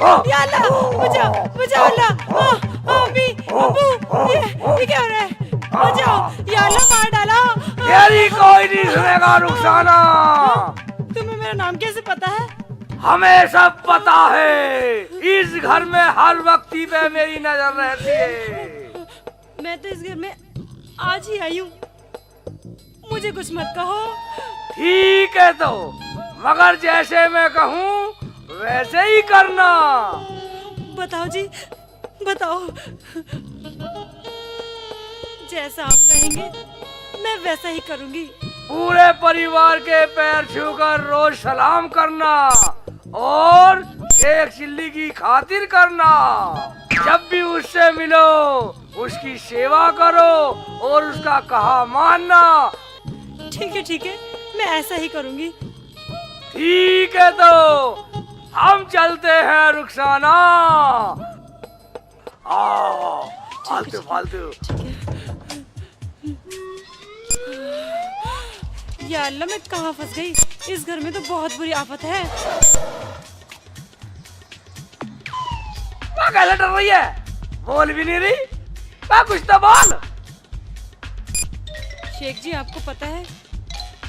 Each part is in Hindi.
या अल्लाह, बचाओ बचाओ अल्लाह, अम्मी, अब्बू, ये क्या हो रहा है? बचाओ या अल्लाह, मार डाला। तेरी कोई नहीं सुनेगा रुखसाना। तुम्हें मेरा नाम कैसे पता है? हमें सब पता है। इस घर में हर वक्त पे मेरी नजर रहती है। मैं तो इस घर में आज ही आई हूँ, मुझे कुछ मत कहो। ठीक है तो, मगर जैसे मैं कहूँ वैसे ही करना। बताओ जी, बताओ। जैसा आप कहेंगे मैं वैसा ही करूँगी। पूरे परिवार के पैर छूकर रोज सलाम करना और शेख चिल्ली की खातिर करना। जब भी उससे मिलो उसकी सेवा करो और उसका कहा मानना। ठीक है, मैं ऐसा ही करूँगी। ठीक है तो हम चलते हैं रुखसाना। फालतू फालतू। या अल्लाह, मैं कहाँ फंस गई? इस घर में तो बहुत बुरी आफत है। कैसे डर रही है? बोल भी नहीं रही। कुछ तो बोल। शेख जी, आपको पता है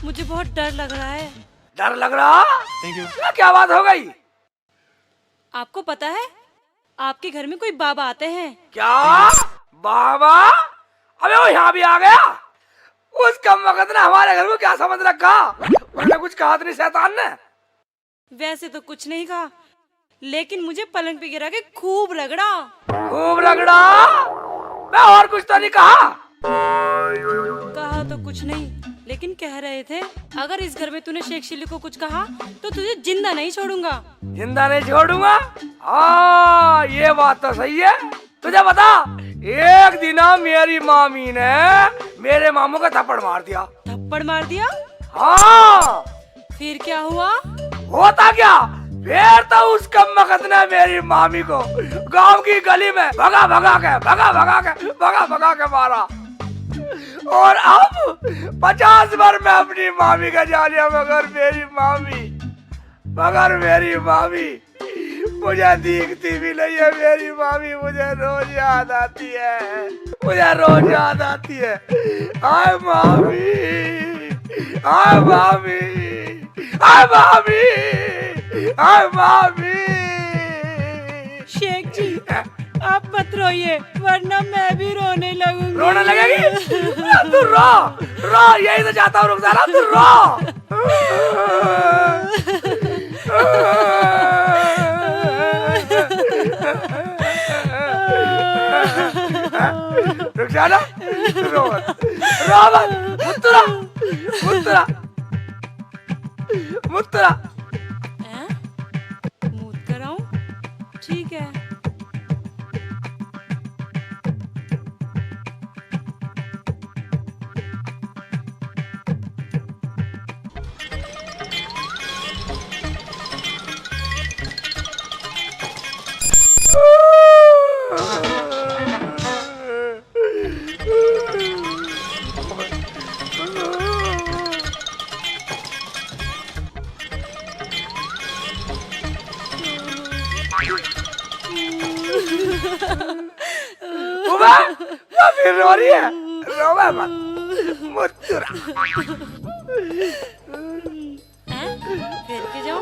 मुझे बहुत डर लग रहा है। डर लग रहा? क्या बात हो गई? आपको पता है आपके घर में कोई बाबा आते हैं। क्या बाबा? अबे वो यहाँ भी आ गया। उस कम वक्त ने हमारे घर को क्या समझ रखा? उसने कुछ कहा तो नहीं शैतान ने? वैसे तो कुछ नहीं कहा, लेकिन मुझे पलंग पे गिरा के खूब रगड़ा। खूब रगड़ा? मैं और कुछ तो नहीं कहा? कहा तो कुछ नहीं, लेकिन कह रहे थे अगर इस घर में तूने शेख चिल्ली को कुछ कहा तो तुझे जिंदा नहीं छोड़ूंगा। जिंदा नहीं छोड़ूंगा? हाँ, ये बात तो सही है। तुझे बता, एक दिन मेरी मामी ने मेरे मामू का थप्पड़ मार दिया। थप्पड़ मार दिया? हाँ। फिर क्या हुआ? होता क्या, फिर तो उस कमबख्त ने मेरी मामी को गांव की गली में भगा भगा के मारा। और अब 50 बार मैं अपनी मामी का जान लिया, मगर मेरी मामी मुझे दिखती भी नहीं है। मेरी मामी मुझे रोज याद आती है। हाय मामी, हाय मामी, हाय मामी, हाय मामी। शेख जी, आप मत रोइए वरना मैं भी रोने लगूंगी। रोने लगेगी? तू रो, यही तो चाहता हूँ रुखसाना, तू रो। रुखसाना, रो मत, मुत्तरा। मूत कराऊं? ठीक है। फिर रो रही है? रोवे मत, मुत्तरा। फिर के जाओ।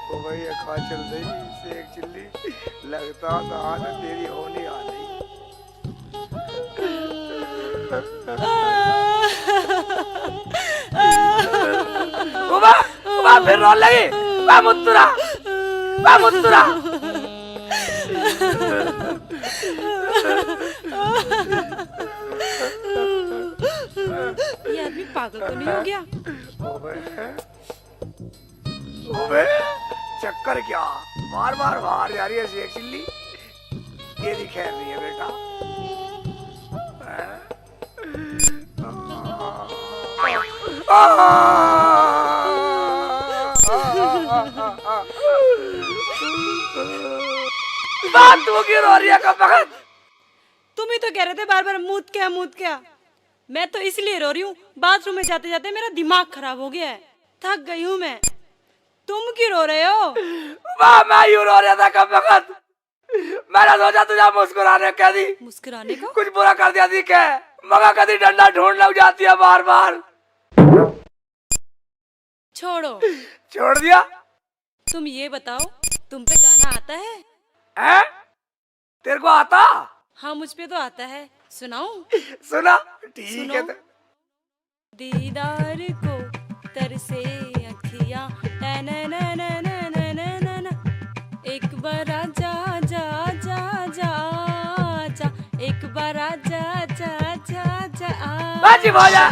ओ भाई खा चल रही शेख चिल्ली, लगता था आज तेरी होली आ गई। फिर रोने लगी। मुत्तरा। ये आदमी पागल तो नहीं हो गया? चक्कर क्या, बार बाहर जा रही है शेख चिल्ली। तेरी खैर नहीं है बेटा। बात तो क्यों रो रही है कमबख्त? तुम ही तो कह रहे थे बार बार मूत क्या। मैं तो इसलिए रो रही हूँ, बाथरूम में जाते जाते मेरा दिमाग खराब हो गया है। थक गई हूँ मैं। तुम क्यों रो रहे हो? वाह, मैं यूं रो रहा था कब वक्त। मैंने सोचा तुझे मुस्कुराने कह दी, मुस्कुराने को? कुछ बुरा कर दिया थी क्या? मगर कभी डंडा ढूंढ लग जाती है बार बार। छोड़ो। छोड़ दिया। तुम ये बताओ, तुम पे गाना आता है? हैं? तेरे को आता? हाँ, मुझ पे तो आता है। सुनाऊं? सुना। ठीक सुनो। है तो। दीदार को तरसे अखियां, टनननननननननन। एक बार आजा जा जा जा जा, एक बार आजा जा जा जा बाजी भोजा,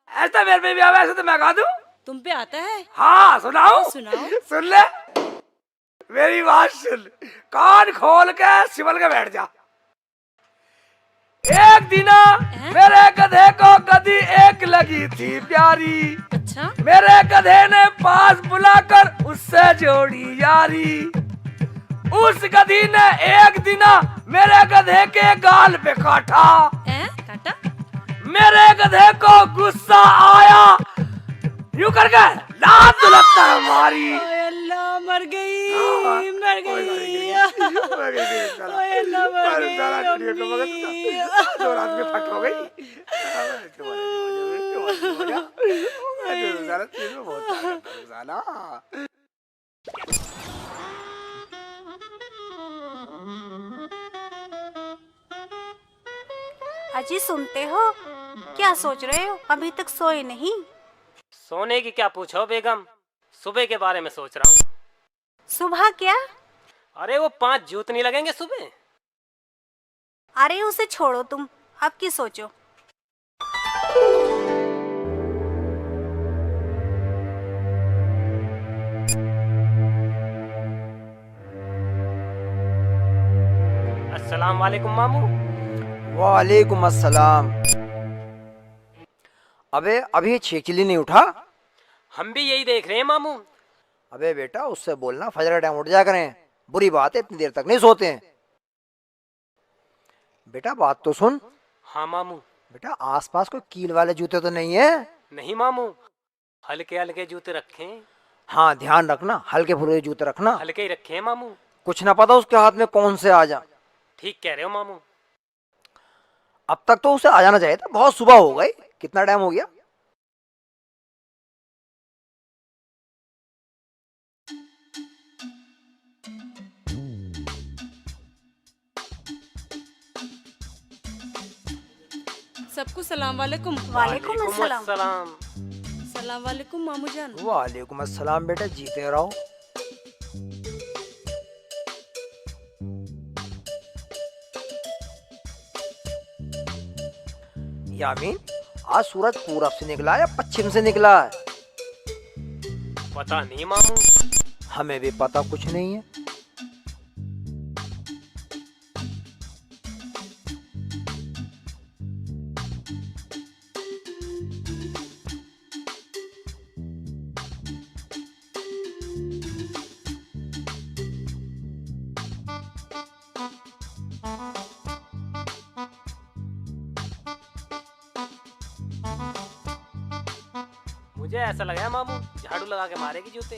ऐसा मेरे पे भी आवे, ऐसे तो मैं गा दूं। तुम पे आता है? हाँ सुनाओ। सुनाओ। सुन ले, मेरी बात सुन, कान खोल के सिमल के बैठ जा। एक दिना मेरे गधे को गधी एक लगी थी प्यारी। अच्छा। मेरे गधे ने पास बुलाकर उससे जोड़ी यारी। उस गधी ने एक दिना मेरे गधे के गाल पे काटा। काटा? मेरे गधे को गुस्सा आया, यूं करके लात दुलत्ता मारी। अल्लाह, मर गई, मर गई, अल्लाह, मर गई अम्मी। दो रात में फट हो गई। अजी सुनते हो? क्या सोच रहे हो? अभी तक सोए नहीं? सोने की क्या पूछो बेगम, सुबह के बारे में सोच रहा हूँ। सुबह क्या? अरे वो 5 जूत नहीं लगेंगे सुबह? अरे उसे छोड़ो तुम, अब की सोचो। अस्सलाम वालेकुम मामू। वालेकुम अस्सलाम। अबे अभी छेकिली नहीं उठा? हम भी यही देख रहे हैं मामू। अबे बेटा उससे बोलना फजर का टाइम उठ जाया करें, बुरी बात है इतनी देर तक नहीं सोते हैं। बेटा बात तो सुन। हाँ मामू। बेटा आसपास कोई कील वाले जूते तो नहीं है? नहीं मामू, हल्के हल्के जूते रखे हैं। हाँ ध्यान रखना, हल्के फुल्के जूते रखना। हल्के ही रखे हैं मामू। कुछ ना पता उसके हाथ में कौन से आ जा। ठीक कह रहे हो मामू। अब तक तो उसे आ जाना चाहिए था, बहुत सुबह हो गई। कितना टाइम हो गया? सबको सलाम वालेकुम। वालेकुम अस्सलाम। अस्सलाम। सलाम वालेकुम मामू जान। वालेकुम अस्सलाम बेटा, जीते रहो। यामीन, आज सूरज पूरब से निकला या पश्चिम से निकला है? पता नहीं मामू। हमें भी पता कुछ नहीं है। मुझे ऐसा लगा मामू झाड़ू लगा के मारेगी जूते।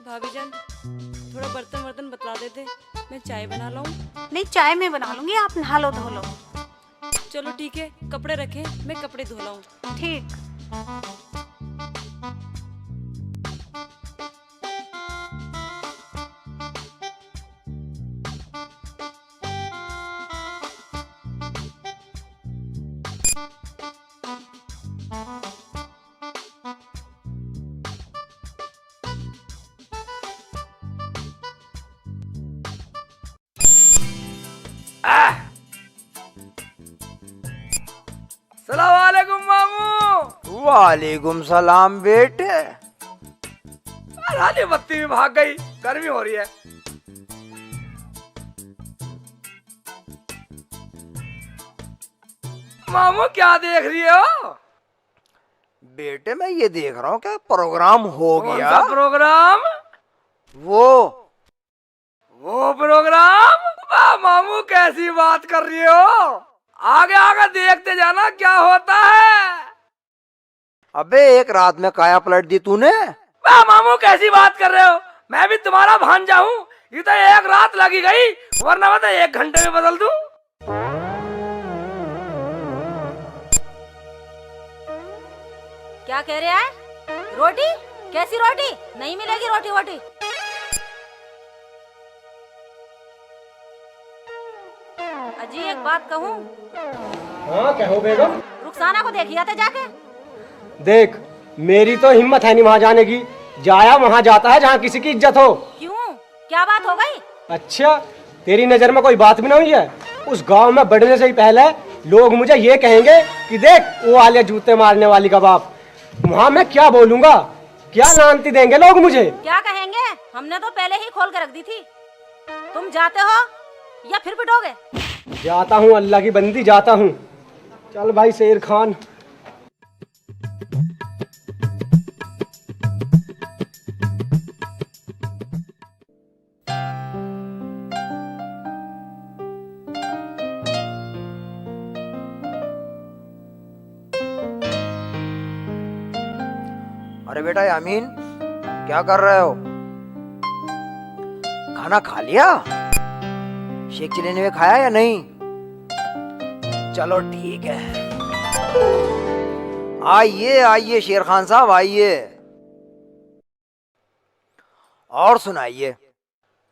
भाभी जान, थोड़ा बर्तन वर्तन बतला देते, मैं चाय बना लाऊं। नहीं, चाय मैं बना लूंगी, आप नहा लो धो लो। चलो ठीक है, कपड़े रखे, मैं कपड़े धो लाऊं। ठीक। सलाम वालेकुम मामू। वालेकुम सलाम बेटे। रानी बत्ती भी भाग गई, गर्मी हो रही है। मामू क्या देख रही हो? बेटे मैं ये देख रहा हूँ क्या प्रोग्राम हो कौन गया। सा प्रोग्राम? वो प्रोग्राम? वाह मामू, कैसी बात कर रही हो? आगे आगे देखते जाना क्या होता है। अबे एक रात में काया पलट दी तूने। वाह मामू, कैसी बात कर रहे हो? मैं भी तुम्हारा भांजा हूँ। ये तो एक रात लगी गई, वरना मैं तो 1 घंटे में बदल दूं। क्या कह रहे हैं? रोटी? कैसी रोटी? नहीं मिलेगी रोटी वोटी। अजी एक बात कहूँ? हाँ कहो बेगम। रुखसाना को देखिए थे जाके। देख, मेरी तो हिम्मत है नहीं वहाँ जाने की। जाया वहाँ जाता है जहाँ किसी की इज्जत हो। क्यों? क्या बात हो गई? अच्छा, तेरी नजर में कोई बात भी नहीं है? उस गांव में बढ़ने से ही पहले लोग मुझे ये कहेंगे कि देख वो आलिया जूते मारने वाली का बाप। वहाँ मैं क्या बोलूँगा? क्या लानती देंगे लोग मुझे? क्या कहेंगे? हमने तो पहले ही खोल कर रख दी थी। तुम जाते हो या फिर पिटोगे? जाता हूँ, अल्लाह की बंदी जाता हूँ। चल भाई शेर खान। अरे बेटा यामीन, क्या कर रहे हो? खाना खा लिया? शेख चिल्ली ने खाया या नहीं? चलो ठीक है। आइए आइए शेर खान साहब आइए। और सुनाइए।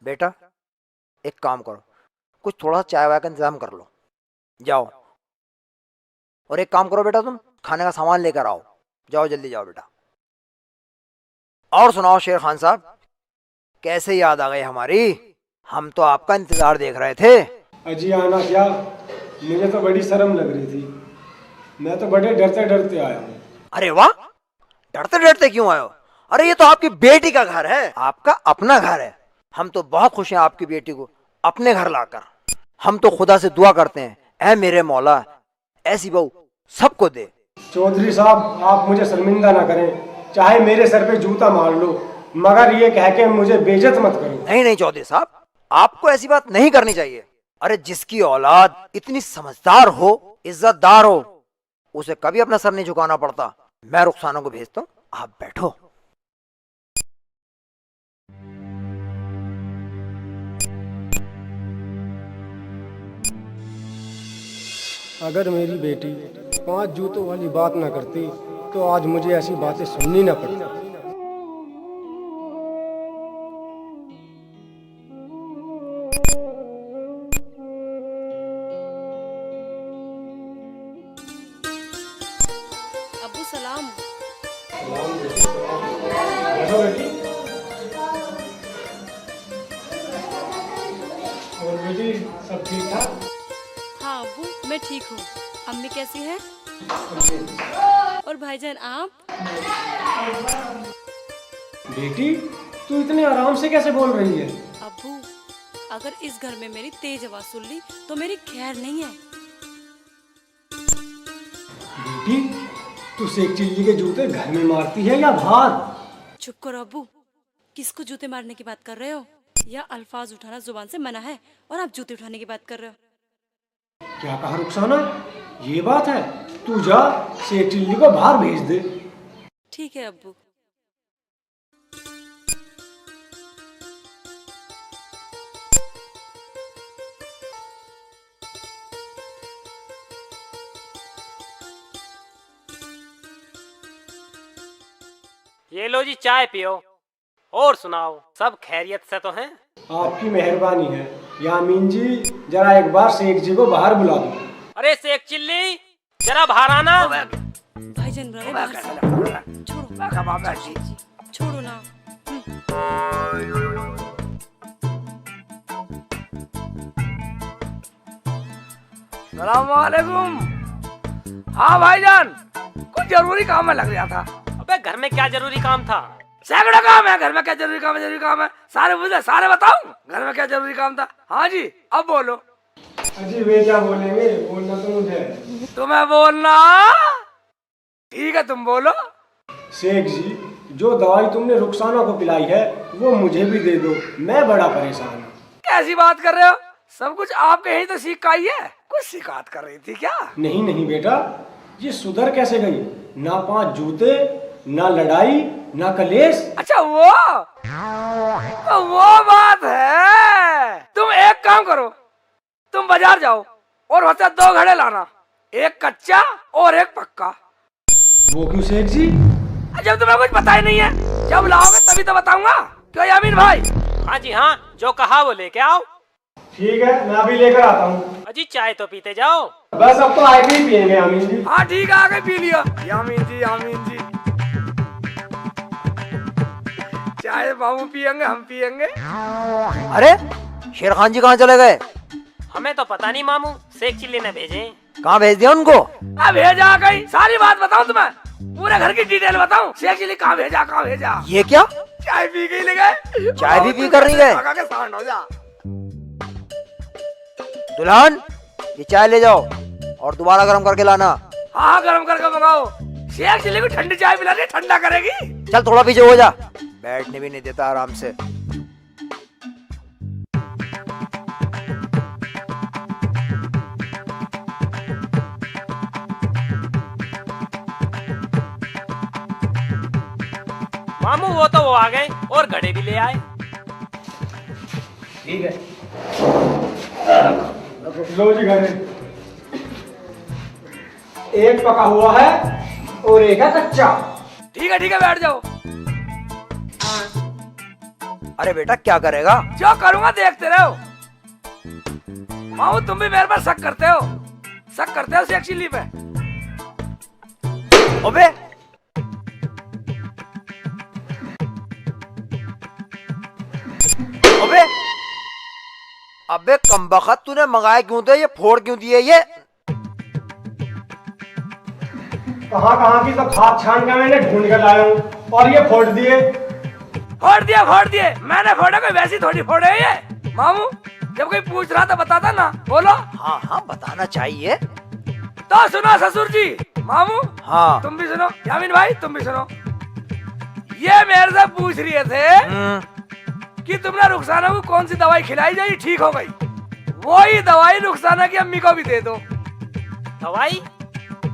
बेटा एक काम करो, कुछ थोड़ा चाय वाय का इंतजाम कर लो। जाओ। और एक काम करो बेटा, तुम खाने का सामान लेकर आओ। जाओ जल्दी जाओ बेटा। और सुनाओ शेर खान साहब, कैसे याद आ गई हमारी? हम तो आपका इंतजार देख रहे थे। अजी आना क्या, मुझे तो बड़ी शर्म लग रही थी। मैं तो बड़े डरते डरते आया हूँ। अरे वाह, डरते डरते क्यों आए हो? अरे ये तो आपकी बेटी का घर है, आपका अपना घर है। हम तो बहुत खुश हैं आपकी बेटी को अपने घर लाकर। हम तो खुदा से दुआ करते हैं, ऐ मेरे मौला ऐसी बहू सबको दे। चौधरी साहब, आप मुझे शर्मिंदा ना करें। चाहे मेरे सर पे जूता मार लो, मगर ये कह के मुझे बेइज्जत मत करो। नहीं नहीं चौधरी साहब, आपको ऐसी बात नहीं करनी चाहिए। अरे जिसकी औलाद इतनी समझदार हो, इज्जतदार हो, उसे कभी अपना सर नहीं झुकाना पड़ता। मैं रुखसाना को भेजता हूँ, आप बैठो। अगर मेरी बेटी 5 जूतों वाली बात ना करती तो आज मुझे ऐसी बातें सुननी ना पड़ती। अब्बू सलाम। और बेटी सब ठीक ठाक? हाँ अब्बू, मैं ठीक हूँ। अम्मी कैसी है? और भाईजान आप? बेटी तू इतने आराम से कैसे बोल रही है? अब्बू, अगर इस घर में मेरी तेज आवाज सुन ली तो मेरी खैर नहीं है। बेटी तू शेख चिल्ली के जूते घर में मारती है या बाहर? चुप करो अब्बू, किसको जूते मारने की बात कर रहे हो? या अल्फाज उठाना जुबान से मना है और आप जूते उठाने की बात कर रहे हो? क्या कहा रुखसाना? ये बात है? तू जा शेख चिल्ली को बाहर भेज दे। ठीक है अब्बू। ये लो जी चाय पियो। और सुनाओ, सब खैरियत से तो हैं? आपकी मेहरबानी है यामीन जी, जरा एक बार शेख जी को बाहर बुला दो। अरे शेख चिल्ली, जरा बाहर आना। भाईजान बुला रहे बाहर से। छोड़ो छोड़ो ना। सलामुअलैकुम। हाँ भाईजान, कुछ जरूरी काम में लग गया था। अबे घर में क्या जरूरी काम था? सैकड़ों काम है घर में। क्या जरूरी काम है? जरूरी काम है सारे मुझे सारे बताऊं घर में क्या जरूरी काम था। हाँ जी, अब बोलो। अजी वे क्या बोलेंगे, बोलना तो मुझे। तुम्हें बोलना? ठीक है तुम बोलो। शेख जी, जो दवाई तुमने रुखसाना को पिलाई है वो मुझे भी दे दो, मैं बड़ा परेशान हूँ। कैसी बात कर रहे हो? सब कुछ आपके यहीं तो सीख आई है। कुछ शिकायत कर रही थी क्या? नहीं नहीं बेटा, ये सुधर कैसे गई? ना 5 जूते, ना लड़ाई, ना कलेश। अच्छा वो बात है। तुम एक काम करो, तुम बाजार जाओ और वहाँ से 2 घड़े लाना, एक कच्चा और एक पक्का। वो क्यों सेठ जी? जब तुम्हें कुछ पता ही नहीं है, जब लाओगे तभी तो बताऊंगा। क्यों यामीन भाई? हाँ जी हाँ, जो कहा वो लेके आओ। ठीक है, मैं अभी लेकर आता हूँ। अजी चाय तो पीते जाओ। बस अब तो आए भी पियेंगे यामीन जी। हाँ ठीक है, आगे पी लिया। यामीन जी चाय बाबू पियेंगे, हम पियेंगे। अरे शेर खान जी कहाँ चले गए? हमें तो पता नहीं मामू, शेख चिल्ली ने भेजे। कहाँ भेज दिया उनको? अब भेजा गई, सारी बात बताऊं तुम्हें, पूरे घर की डिटेल बताऊं। शेख चिल्ली कहाँ भेजा? ये क्या? चाय पी के ले गए। चाय भी पी कर नहीं गए? आगा के सांड हो जा। दुल्हन, ये चाय ले जाओ और दोबारा गर्म करके लाना। हाँ गर्म करके मंगाओ। शेख चिल्ली को ठंडी चाय पिला के ठंडा करेगी। चल थोड़ा पीछे हो जा, बैठने भी नहीं देता आराम से। मामू वो तो वो आ गए और घड़े भी ले आए। ठीक है, लो जी घड़े। एक पका हुआ है और एक है कच्चा। ठीक है बैठ जाओ। अरे बेटा क्या करेगा? जो करूंगा देखते रहो। मामू तुम भी मेरे पर शक करते हो शेख चिल्ली पे। अबे अबे अबे कमबख्त, तूने मंगाए क्यों थे? ये फोड़ क्यों दिए? ये कहाँ की तो खाद छान के मैंने ढूंढ कर लाया हूँ और ये फोड़ दिए। फोड़ दिए। मैंने फोड़ा, कोई वैसी थोड़ी फोड़े ये। मामू जब कोई पूछ रहा था बताता ना। बोलो। हाँ बताना चाहिए। तो सुनो ससुर जी। मामू हाँ तुम भी सुनो, यामीन भाई तुम भी सुनो। ये मेरे से पूछ रहे थे कि तुमने रुखसाना को कौन सी दवाई खिलाई जो ये ठीक हो गई। वही दवाई रुखसाना की अम्मी को भी दे दो।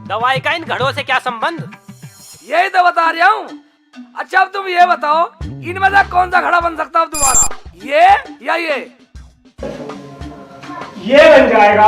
दवाई का इन घड़ों से क्या संबंध? यही तो बता रहा हूँ। अच्छा अब तुम ये बताओ, इनमें से कौन सा घड़ा बन सकता है तुम्हारा, ये या ये? ये बन जाएगा।